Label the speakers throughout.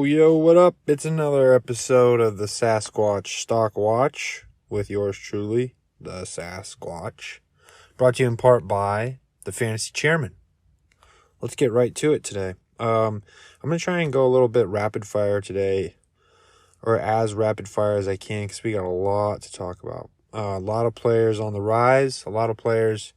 Speaker 1: Yo, what up? It's another episode of the Sasquatch Stock Watch with yours truly, the Sasquatch. Brought to you in part by the Fantasy Chairman. Let's get right to it today. I'm going to try and go a little bit rapid fire today, or as rapid fire as I can, because we got a lot to talk about. A lot of players on the rise, a lot of players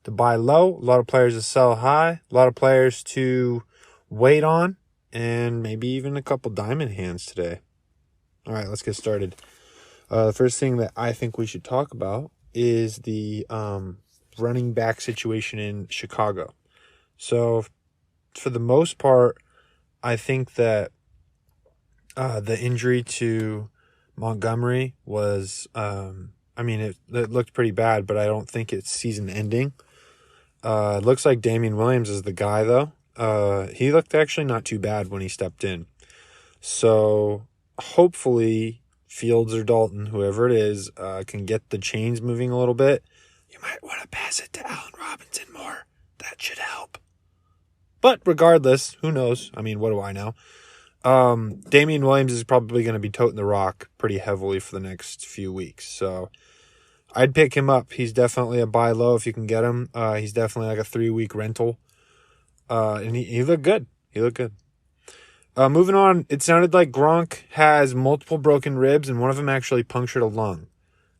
Speaker 1: to buy low, a lot of players to sell high, a lot of players to wait on, and maybe even a couple diamond hands today. All right, let's get started. The first thing that I think we should talk about is the running back situation in Chicago. So, for the most part, I think that the injury to Montgomery was, it looked pretty bad, but I don't think it's season ending. It looks like Emmanuel Williams is the guy, though. He looked actually not too bad when he stepped in. So hopefully Fields or Dalton, whoever it is, can get the chains moving a little bit. You might want to pass it to Allen Robinson more. That should help. But regardless, who knows? I mean, what do I know? Emmanuel Williams is probably going to be toting the rock pretty heavily for the next few weeks. So I'd pick him up. He's definitely a buy low if you can get him. He's definitely like a 3-week rental. And he looked good. Moving on, it sounded like Gronk has multiple broken ribs, and one of them actually punctured a lung.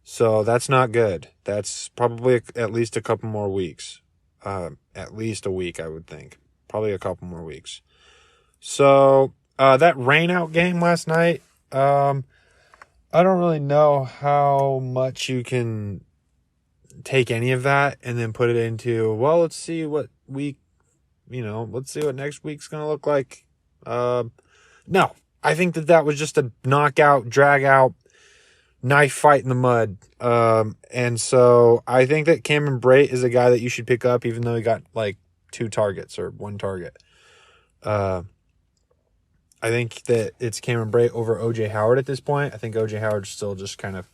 Speaker 1: So that's not good. That's probably at least a couple more weeks. At least a week, I would think. Probably a couple more weeks. So that rain-out game last night, I don't really know how much you can take any of that and then put it into, well, let's see what next week's going to look like. No, I think that was just a knockout, drag out, knife fight in the mud. And so I think that Cameron Brate is a guy that you should pick up, even though he got like 2 targets or 1 target. I think that it's Cameron Brate over O.J. Howard at this point. I think O.J. Howard's still just kind of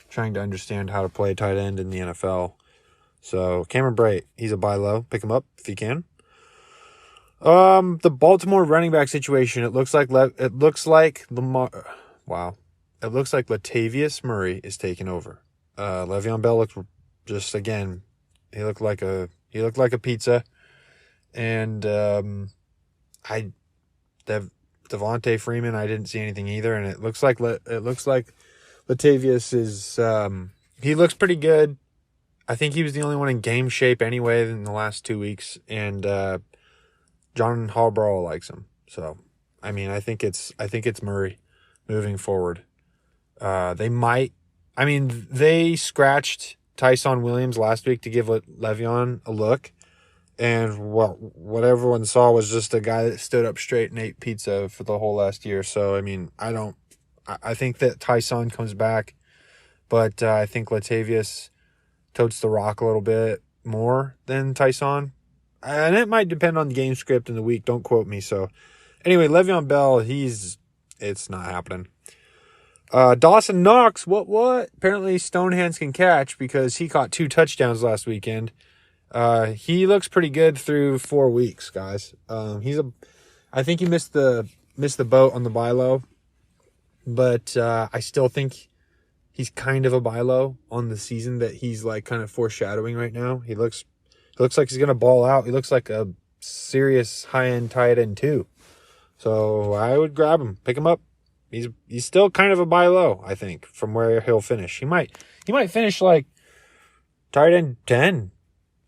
Speaker 1: trying to understand how to play tight end in the NFL. So Cameron Brate, he's a buy low. Pick him up if you can. The Baltimore running back situation. It looks like Latavius Murray is taking over. Le'Veon Bell looked just, again, he looked like a pizza. And Devontae Freeman, I didn't see anything either, and it looks like Latavius is he looks pretty good. I think he was the only one in game shape anyway in the last 2 weeks, and John Harbaugh likes him. So, I mean, I think it's Murray moving forward. They scratched Tyson Williams last week to give Le'Veon a look. And what everyone saw was just a guy that stood up straight and ate pizza for the whole last year. So, I mean, I think that Tyson comes back, but I think Latavius totes the rock a little bit more than Tyson. And it might depend on the game script in the week. Don't quote me. So, anyway, Le'Veon Bell, it's not happening. Dawson Knox, what? Apparently Stonehands can catch because he caught 2 touchdowns last weekend. He looks pretty good through 4 weeks, guys. I think he missed the boat on the buy low, but I still think he's kind of a buy low on the season that he's like kind of foreshadowing right now. He looks like he's gonna ball out. He looks like a serious high-end tight end too. So I would grab him, pick him up. He's still kind of a buy low, I think, from where he'll finish. He might finish like tight end 10.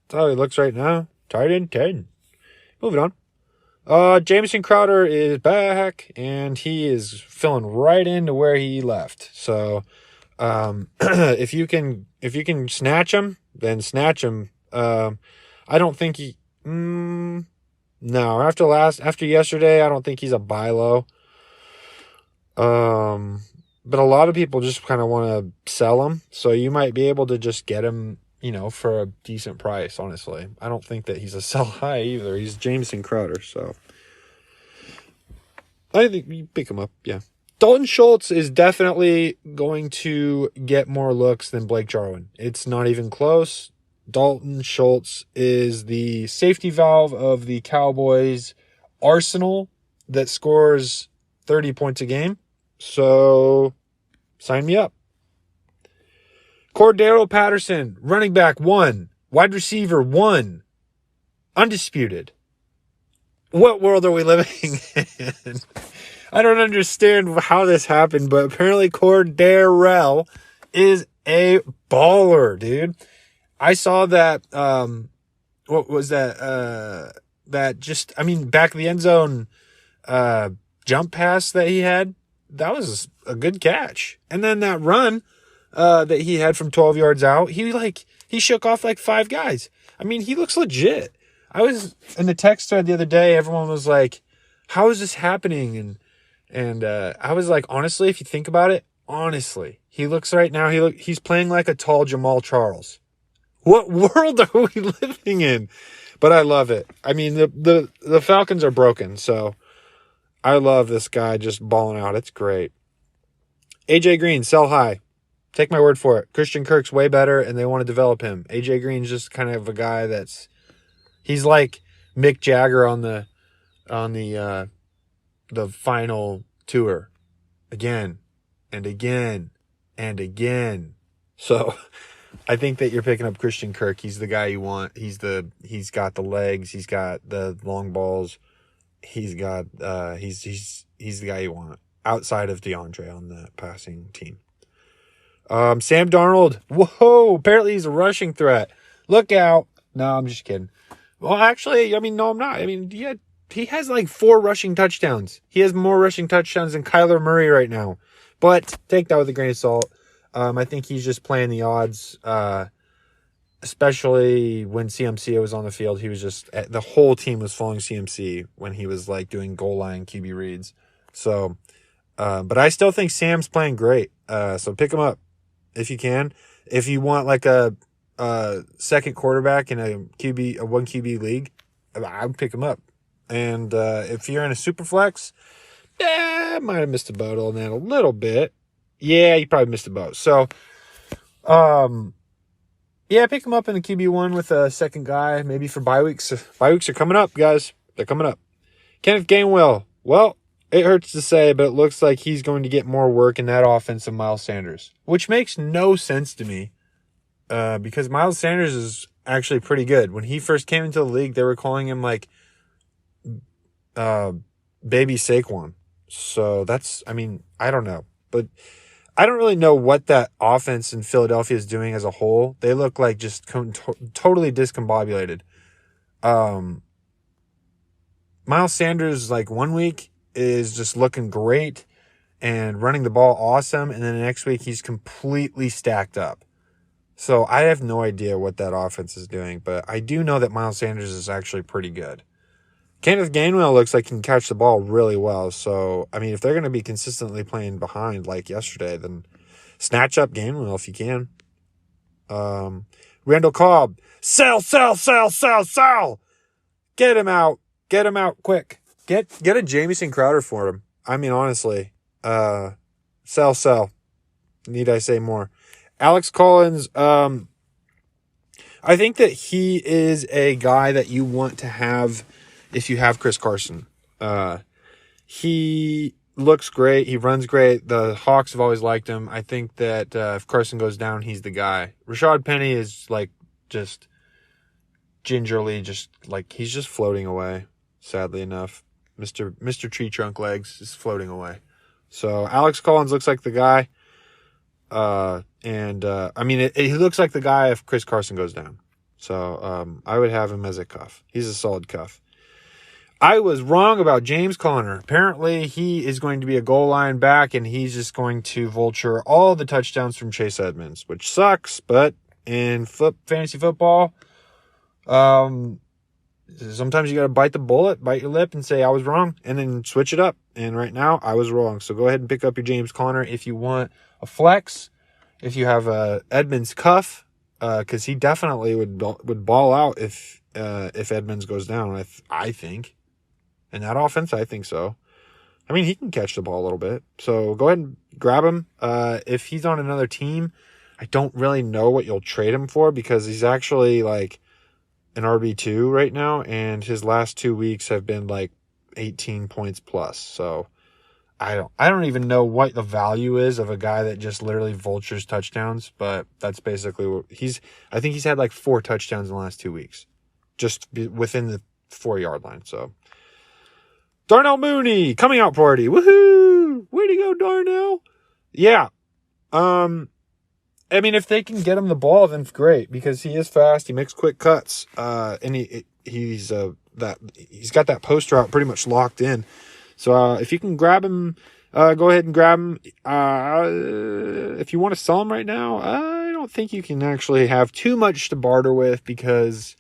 Speaker 1: That's how he looks right now. Tight end 10. Moving on. Jamison Crowder is back, and he is filling right into where he left. So, if you can snatch him, then snatch him. I don't think no, after yesterday, I don't think he's a buy low. But a lot of people just kind of want to sell him, so you might be able to just get him, for a decent price, honestly. I don't think that he's a sell high either. He's Jamison Crowder, so I think you pick him up, yeah. Dalton Schultz is definitely going to get more looks than Blake Jarwin. It's not even close. Dalton Schultz is the safety valve of the Cowboys' arsenal that scores 30 points a game. So sign me up. Cordero Patterson, running back 1, wide receiver 1, undisputed. What world are we living in? I don't understand how this happened, but apparently Cordero is a baller, dude. I saw that, what was that, back of the end zone, jump pass that he had. That was a good catch. And then that run, that he had from 12 yards out, he shook off like 5 guys. I mean, he looks legit. I was in the text thread the other day. Everyone was like, how is this happening? And I was like, honestly, if you think about it, he looks right now, he's playing like a tall Jamal Charles. What world are we living in? But I love it. I mean, the Falcons are broken, so I love this guy just balling out. It's great. AJ Green, sell high. Take my word for it. Christian Kirk's way better, and they want to develop him. AJ Green's just kind of a guy he's like Mick Jagger on the final tour, again and again and again. So I think that you're picking up Christian Kirk. He's the guy you want. He's got the legs. He's got the long balls. He's the guy you want outside of DeAndre on the passing team. Sam Darnold. Whoa. Apparently he's a rushing threat. Look out. No, I'm just kidding. Well, actually, I mean, no, I'm not. I mean, he has like 4 rushing touchdowns. He has more rushing touchdowns than Kyler Murray right now. But take that with a grain of salt. I think he's just playing the odds, especially when CMC was on the field. He was just, the whole team was following CMC when he was like doing goal line QB reads. So, but I still think Sam's playing great. So pick him up if you can. If you want like a second quarterback in a 1 QB league, I would pick him up. And if you're in a super flex, I might have missed a boat on that a little bit. Yeah, you probably missed a boat. So, pick him up in the QB1 with a second guy, maybe for bye weeks. Bye weeks are coming up, guys. They're coming up. Kenneth Gainwell. Well, it hurts to say, but it looks like he's going to get more work in that offense than Miles Sanders, which makes no sense to me. Because Miles Sanders is actually pretty good. When he first came into the league, they were calling him like baby Saquon. So I don't know. But I don't really know what that offense in Philadelphia is doing as a whole. They look like just totally discombobulated. Miles Sanders, like 1 week, is just looking great and running the ball awesome. And then the next week, he's completely stacked up. So I have no idea what that offense is doing, but I do know that Miles Sanders is actually pretty good. Kenneth Gainwell looks like he can catch the ball really well. So, I mean, if they're going to be consistently playing behind like yesterday, then snatch up Gainwell if you can. Randall Cobb. Sell. Get him out. Get him out quick. Get a Jamison Crowder for him. I mean, honestly. Sell. Need I say more? Alex Collins, I think that he is a guy that you want to have if you have Chris Carson. He looks great. He runs great. The Hawks have always liked him. I think that if Carson goes down, he's the guy. Rashad Penny is like just gingerly, just like he's just floating away, sadly enough. Mr. Tree Trunk Legs is floating away. So Alex Collins looks like the guy. He looks like the guy if Chris Carson goes down. So, I would have him as a cuff. He's a solid cuff. I was wrong about James Conner. Apparently, he is going to be a goal line back, and he's just going to vulture all the touchdowns from Chase Edmonds, which sucks, but in fantasy football, sometimes you got to bite the bullet, bite your lip, and say, I was wrong, and then switch it up. And right now, I was wrong. So go ahead and pick up your James Conner if you want a flex, if you have a Edmonds cuff, because he definitely would ball out if Edmonds goes down. I think in that offense, I think so. I mean, he can catch the ball a little bit, so go ahead and grab him. If he's on another team, I don't really know what you'll trade him for because he's actually like an RB2 right now, and his last 2 weeks have been like 18 points plus. So I don't even know what the value is of a guy that just literally vultures touchdowns, but that's basically what I think he's had like 4 touchdowns in the last 2 weeks, just within the 4-yard line. So Darnell Mooney coming out party. Woohoo! Way to go, Darnell. Yeah. I mean, if they can get him the ball, then great, because he is fast. He makes quick cuts. And he's got that post route pretty much locked in. So if you can grab him, go ahead and grab him. If you want to sell him right now, I don't think you can actually have too much to barter with, because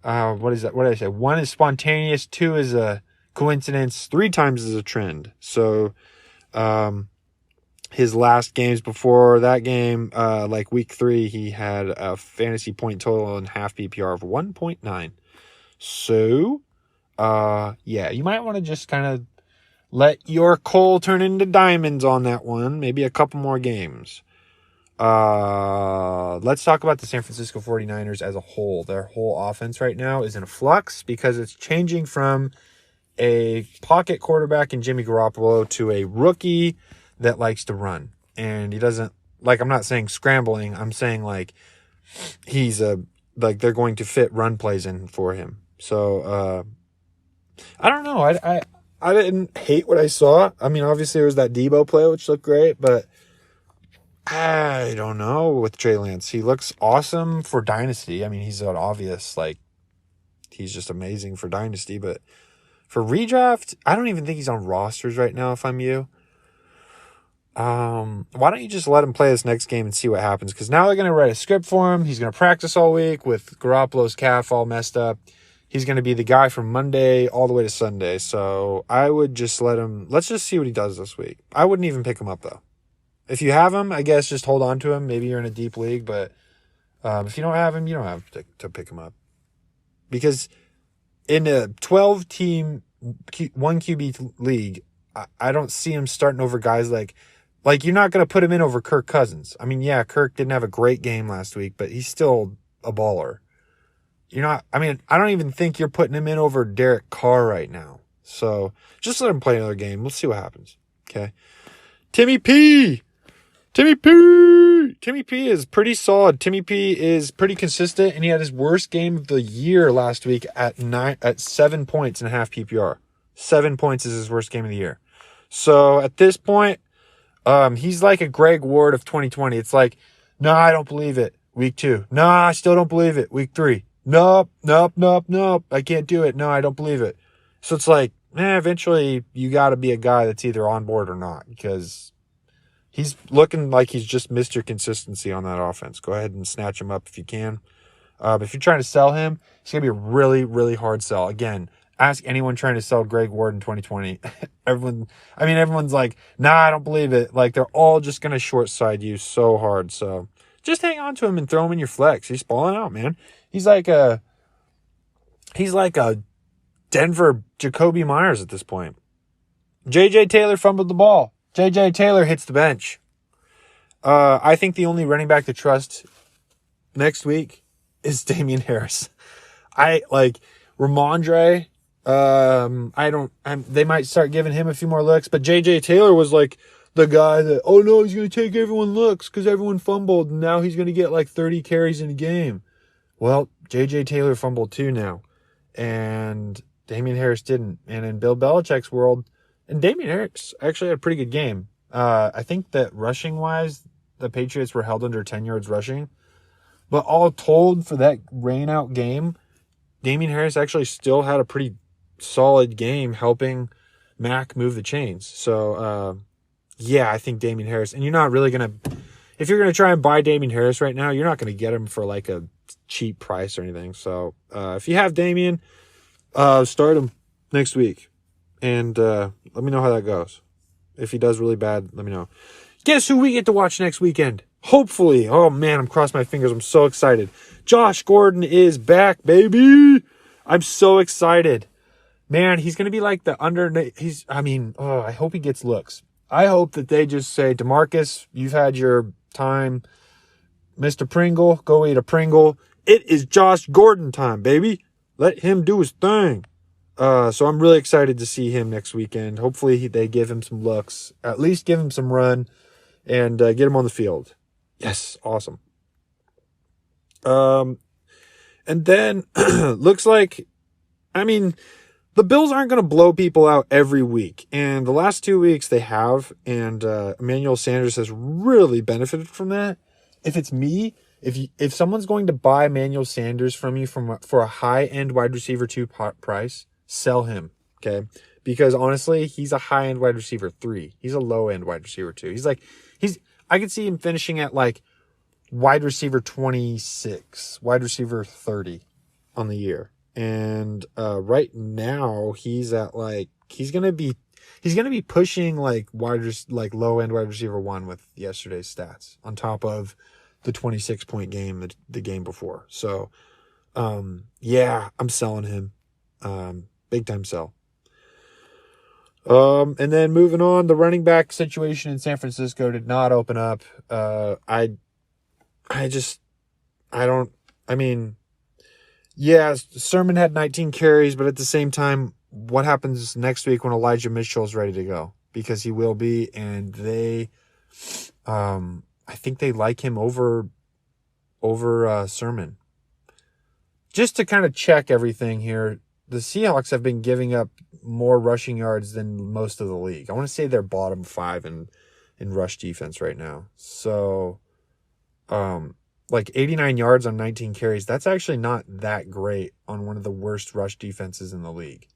Speaker 1: what is that? What did I say? 1 is spontaneous, 2 is a coincidence, 3 times is a trend. So his last games before that game, like week 3, he had a fantasy point total in half PPR of 1.9. So yeah, you might want to just kind of let your coal turn into diamonds on that one. Maybe a couple more games. Let's talk about the San Francisco 49ers as a whole. Their whole offense right now is in a flux, because it's changing from a pocket quarterback in Jimmy Garoppolo to a rookie that likes to run. And he doesn't, like, I'm not saying scrambling. I'm saying like they're going to fit run plays in for him. So, I don't know. I didn't hate what I saw. I mean, obviously there was that Debo play, which looked great, but I don't know with Trey Lance. He looks awesome for Dynasty. I mean, he's an obvious, like, he's just amazing for Dynasty, but for redraft, I don't even think he's on rosters right now if I'm you. Why don't you just let him play this next game and see what happens? Because now they're going to write a script for him. He's going to practice all week with Garoppolo's calf all messed up. He's going to be the guy from Monday all the way to Sunday. So I would just let him. Let's just see what he does this week. I wouldn't even pick him up, though. If you have him, I guess just hold on to him. Maybe you're in a deep league, but if you don't have him, you don't have to pick him up. Because in a 12-team, 1 QB league, I don't see him starting over guys like you're not going to put him in over Kirk Cousins. I mean, yeah, Kirk didn't have a great game last week, but he's still a baller. I don't even think you're putting him in over Derek Carr right now. So just let him play another game. We'll see what happens. Okay. Timmy P is pretty solid. Timmy P is pretty consistent, and he had his worst game of the year last week at 7 points and a half PPR. 7 points is his worst game of the year. So at this point, he's like a Greg Ward of 2020. It's like, no, I don't believe it. Week 2. No, I still don't believe it. Week 3. Nope. I can't do it. No, I don't believe it. So it's like, eventually you got to be a guy that's either on board or not, because he's looking like he's just missed your consistency on that offense. Go ahead and snatch him up if you can. If you're trying to sell him, it's going to be a really, really hard sell. Again, ask anyone trying to sell Greg Ward in 2020. Everyone's like, nah, I don't believe it. Like, they're all just going to short side you so hard. So just hang on to him and throw him in your flex. He's balling out, man. He's like a Denver Jacoby Myers at this point. J.J. Taylor fumbled the ball. J.J. Taylor hits the bench. I think the only running back to trust next week is Damian Harris. Ramondre. They might start giving him a few more looks, but J.J. Taylor was like the guy that, oh no, he's going to take everyone looks because everyone fumbled, and now he's going to get like 30 carries in a game. Well, J.J. Taylor fumbled too now, and Damian Harris didn't. And in Bill Belichick's world, and Damian Harris actually had a pretty good game. I think that rushing-wise, the Patriots were held under 10 yards rushing. But all told, for that rain-out game, Damian Harris actually still had a pretty solid game helping Mac move the chains. So, yeah, I think Damian Harris. And you're not really going to... If you're going to try and buy Damian Harris right now, you're not going to get him for like a cheap price or anything. So, if you have Damian, start him next week. And let me know how that goes. If he does really bad, let me know. Guess who we get to watch next weekend? Hopefully. Oh, man, I'm crossing my fingers. I'm so excited. Josh Gordon is back, baby. I'm so excited. Man, he's going to be like the I hope he gets looks. I hope that they just say, DeMarcus, you've had your time. Mr. Pringle, go eat a Pringle. It is Josh Gordon time, baby. Let him do his thing. So I'm really excited to see him next weekend. Hopefully they give him some looks, at least give him some run, and get him on the field. Yes, awesome. And then looks like, the Bills aren't going to blow people out every week. And the last 2 weeks they have, and Emmanuel Sanders has really benefited from that. If it's me, if someone's going to buy Emmanuel Sanders from you for a high-end wide receiver 2 price, sell him, okay? Because honestly, he's a high-end wide receiver 3. He's a low-end wide receiver 2. I could see him finishing at like wide receiver 26, wide receiver 30 on the year. And right now he's at like he's gonna be pushing like low end wide receiver 1 with yesterday's stats on top of the 26-point game the game before. So yeah, I'm selling him. Big time sell. And then moving on, the running back situation in San Francisco did not open up. Yeah, Sermon had 19 carries, but at the same time, what happens next week when Elijah Mitchell's ready to go? Because he will be, and they, I think they like him over Sermon. Just to kind of check everything here, the Seahawks have been giving up more rushing yards than most of the league. I want to say they're bottom 5 in rush defense right now. So, like 89 yards on 19 carries, that's actually not that great on one of the worst rush defenses in the league.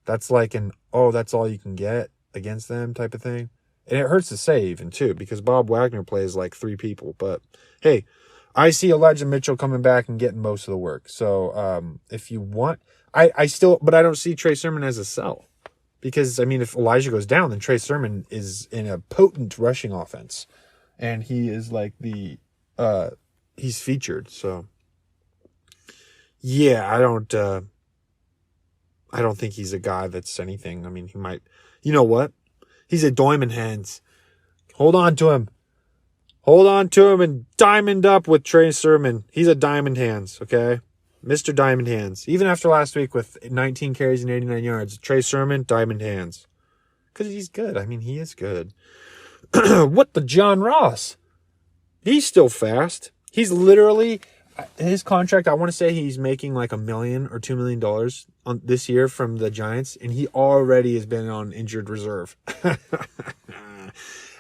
Speaker 1: That's like that's all you can get against them type of thing. And it hurts to say even too, because Bob Wagner plays like 3 people. But hey, I see Elijah Mitchell coming back and getting most of the work. So if you want, but I don't see Trey Sermon as a sell. Because, if Elijah goes down, then Trey Sermon is in a potent rushing offense. And he is like he's featured. So, yeah, I don't think he's a guy that's anything. He might, you know what? He's a diamond hands. Hold on to him and diamond up with Trey Sermon. He's a diamond hands, okay? Mr. Diamond Hands. Even after last week with 19 carries and 89 yards, Trey Sermon, diamond hands. Because he's good. He is good. What the John Ross? He's still fast. He's literally, his contract, I want to say he's making like $1 million or $2 million on this year from the Giants, and he already has been on injured reserve.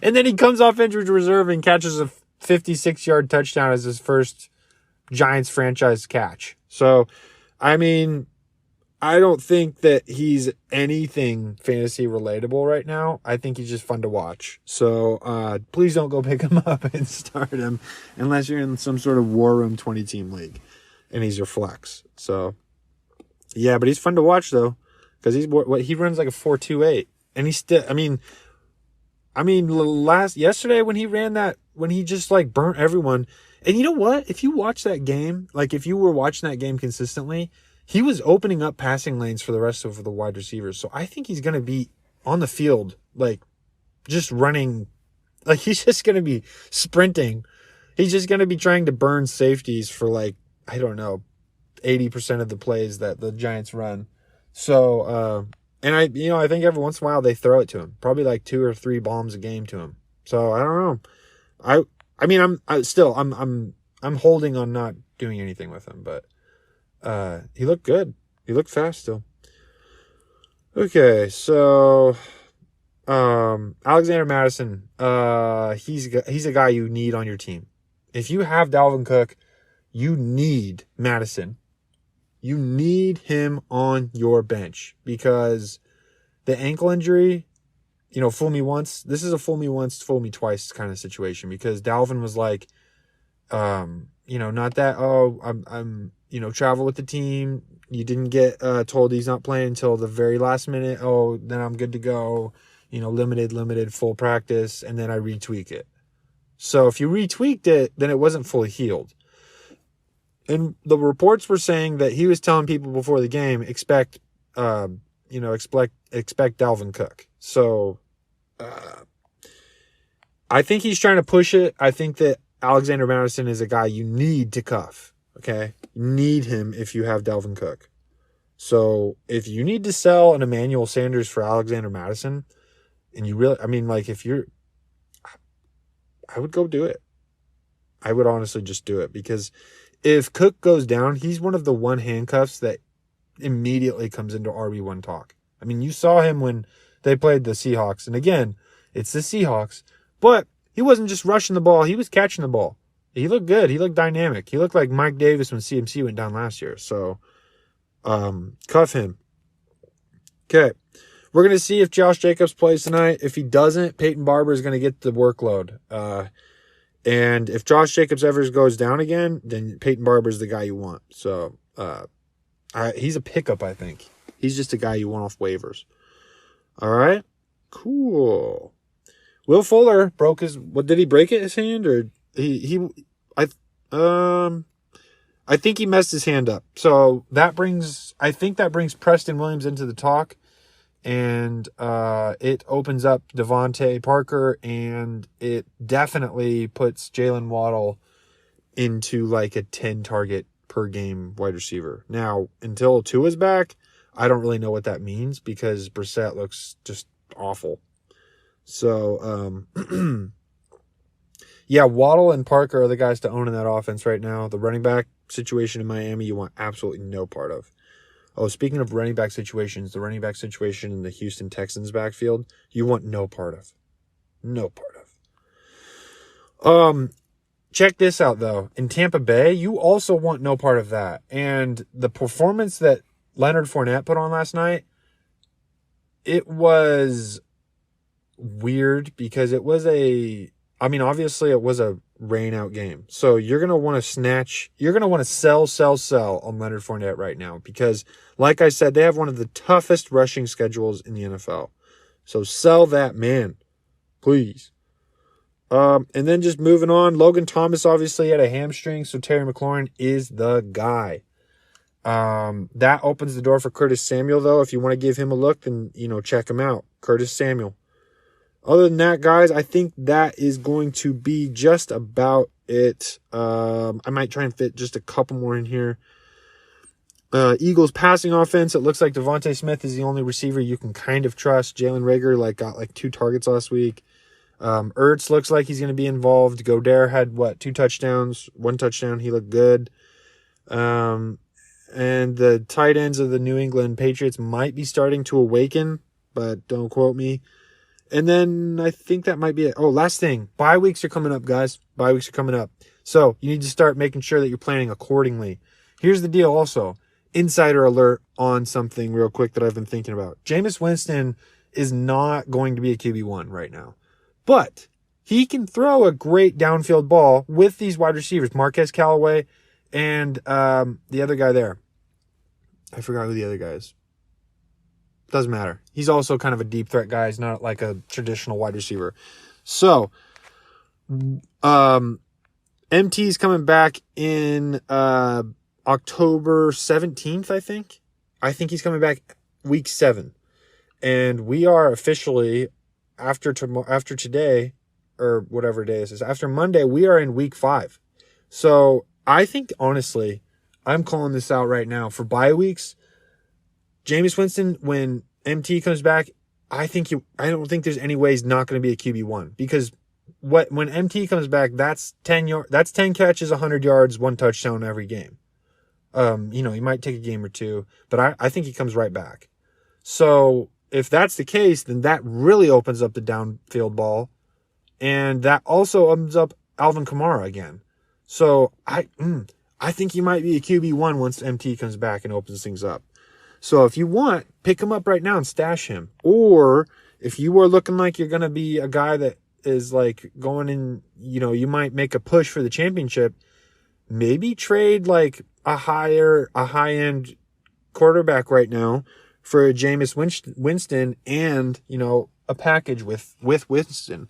Speaker 1: And then he comes off injured reserve and catches a 56-yard touchdown as his first Giants franchise catch. So, I don't think that he's anything fantasy relatable right now. I think he's just fun to watch. So, please don't go pick him up and start him unless you're in some sort of War Room 20-team league and he's your flex. So, yeah, but he's fun to watch though, because he runs like a 4.28, and he's still. Yesterday when he ran that, when he just like burnt everyone. And you know what? If you watch that game, like if you were watching that game consistently, he was opening up passing lanes for the rest of the wide receivers. So I think he's going to be on the field, like just running, like he's just going to be sprinting. He's just going to be trying to burn safeties for 80% of the plays that the Giants run. So, and I think every once in a while they throw it to him, probably like 2 or 3 bombs a game to him. So I don't know. I'm holding on not doing anything with him, but he looked good. He looked fast still. Okay, so Alexander Madison, he's a guy you need on your team. If you have Dalvin Cook, you need Madison. You need him on your bench, because the ankle injury, fool me once. This is a fool me once, fool me twice kind of situation, because Dalvin was like, not that, I'm travel with the team. You didn't get told he's not playing until the very last minute. Oh, then I'm good to go. Limited, full practice, and then I retweak it. So if you retweaked it, then it wasn't fully healed. And the reports were saying that he was telling people before the game, expect Dalvin Cook. So I think he's trying to push it. I think that Alexander Madison is a guy you need to cuff. Okay? You need him if you have Dalvin Cook. So if you need to sell an Emmanuel Sanders for Alexander Madison, and you really, I mean, like if you're, I would go do it. I would honestly just do it, because if Cook goes down, he's one of the one handcuffs that immediately comes into RB1 talk. I mean, you saw him when they played the Seahawks. And again, it's the Seahawks. But he wasn't just rushing the ball. He was catching the ball. He looked good. He looked dynamic. He looked like Mike Davis when CMC went down last year. So, cuff him. Okay. We're going to see if Josh Jacobs plays tonight. If he doesn't, Peyton Barber is going to get the workload. And if Josh Jacobs ever goes down again, then Peyton Barber is the guy you want. So, he's a pickup, I think. He's just a guy you want off waivers. All right? Cool. Will Fuller broke did he break his hand, or I think he messed his hand up. So I think that brings Preston Williams into the talk, and it opens up Devontae Parker, and it definitely puts Jalen Waddle into like a 10 target per game wide receiver. Now, until Tua's back, I don't really know what that means, because Brissett looks just awful. So, yeah, Waddle and Parker are the guys to own in that offense right now. The running back situation in Miami, you want absolutely no part of. Oh, speaking of running back situations, the running back situation in the Houston Texans backfield, you want no part of. No part of. Check this out, though. In Tampa Bay, you also want no part of that. And the performance that Leonard Fournette put on last night, it was weird, because it was obviously it was a rain out game. So you're going to want to sell on Leonard Fournette right now, because like I said, they have one of the toughest rushing schedules in the NFL. So sell that man, please. And then just moving on, Logan Thomas obviously had a hamstring, so Terry McLaurin is the guy. That opens the door for Curtis Samuel, though. If you want to give him a look, then, check him out. Curtis Samuel. Other than that, guys, I think that is going to be just about it. I might try and fit just a couple more in here. Eagles passing offense, it looks like Devontae Smith is the only receiver you can kind of trust. Jalen Reagor got 2 targets last week. Ertz looks like he's going to be involved. Godare had 2 touchdowns, 1 touchdown. He looked good. And the tight ends of the New England Patriots might be starting to awaken, but don't quote me. And then I think that might be it. Oh, last thing. Bye weeks are coming up, guys. Bye weeks are coming up. So you need to start making sure that you're planning accordingly. Here's the deal also. Insider alert on something real quick that I've been thinking about. Jameis Winston is not going to be a QB1 right now. But he can throw a great downfield ball with these wide receivers. Marquez Callaway and the other guy there. I forgot who the other guy is. Doesn't matter. He's also kind of a deep threat guy. He's not like a traditional wide receiver. So, MT's coming back in October 17th, I think. I think he's coming back week 7. And we are officially, after today, or whatever day this is, after Monday, we are in week 5. So, I think, honestly, I'm calling this out right now. For bye weeks, Jameis Winston, when MT comes back, I don't think there's any way he's not going to be a QB1, because when MT comes back, that's 10 catches, 100 yards, 1 touchdown every game. He might take a game or 2, but I think he comes right back. So if that's the case, then that really opens up the downfield ball, and that also opens up Alvin Kamara again. So I think he might be a QB1 once MT comes back and opens things up. So if you want, pick him up right now and stash him. Or if you are looking like you're going to be a guy that is like going in, you might make a push for the championship, maybe trade like a high-end quarterback right now for a Jameis Winston and, a package with Winston.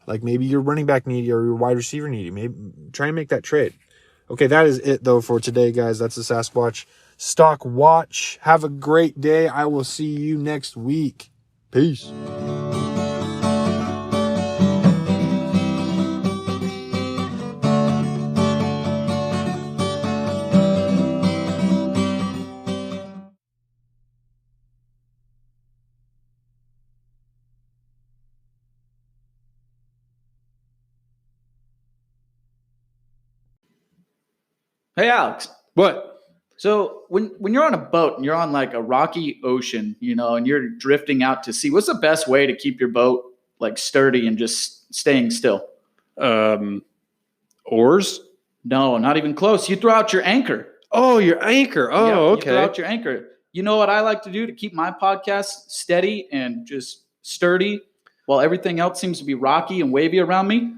Speaker 1: Like maybe your running back needy or your wide receiver needy. Maybe try and make that trade. Okay, that is it, though, for today, guys. That's the Sasquatch Stock Watch. Have a great day. I will see you next week. Peace.
Speaker 2: Hey, Alex.
Speaker 3: What?
Speaker 2: So when you're on a boat and you're on like a rocky ocean, and you're drifting out to sea, what's the best way to keep your boat like sturdy and just staying still?
Speaker 3: Oars?
Speaker 2: No, not even close. You throw out your anchor.
Speaker 3: Oh, your anchor. Oh,
Speaker 2: Yep,
Speaker 3: okay.
Speaker 2: You throw out your anchor. You know what I like to do to keep my podcast steady and just sturdy while everything else seems to be rocky and wavy around me?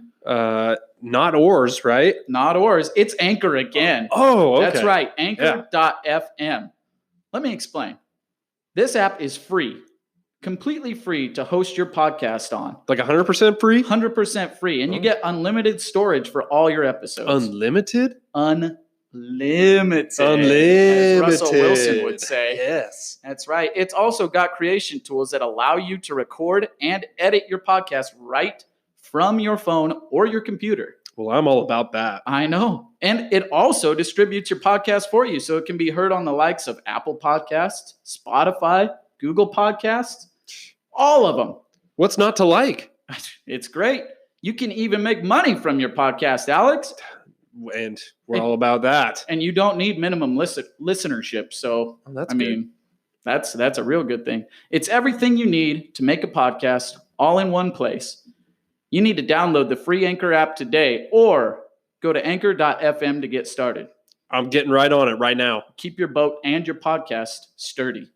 Speaker 3: Not oars, right?
Speaker 2: Not oars. It's Anchor again.
Speaker 3: Oh, okay.
Speaker 2: That's right. Anchor.fm. Let me explain. This app is free, completely free to host your podcast on.
Speaker 3: Like 100% free?
Speaker 2: 100% free. And you get unlimited storage for all your episodes.
Speaker 3: Unlimited?
Speaker 2: Unlimited.
Speaker 3: Unlimited.
Speaker 2: As Russell Wilson would say.
Speaker 3: Yes.
Speaker 2: That's right. It's also got creation tools that allow you to record and edit your podcast right from your phone or your computer.
Speaker 3: Well, I'm all about that.
Speaker 2: I know. And it also distributes your podcast for you, so it can be heard on the likes of Apple Podcasts, Spotify, Google Podcasts, all of them.
Speaker 3: What's not to like?
Speaker 2: It's great. You can even make money from your podcast, Alex.
Speaker 3: And we're all about that.
Speaker 2: And you don't need minimum listenership. So, that's a real good thing. It's everything you need to make a podcast all in one place. You need to download the free Anchor app today or go to anchor.fm to get started.
Speaker 3: I'm getting right on it right now.
Speaker 2: Keep your boat and your podcast sturdy.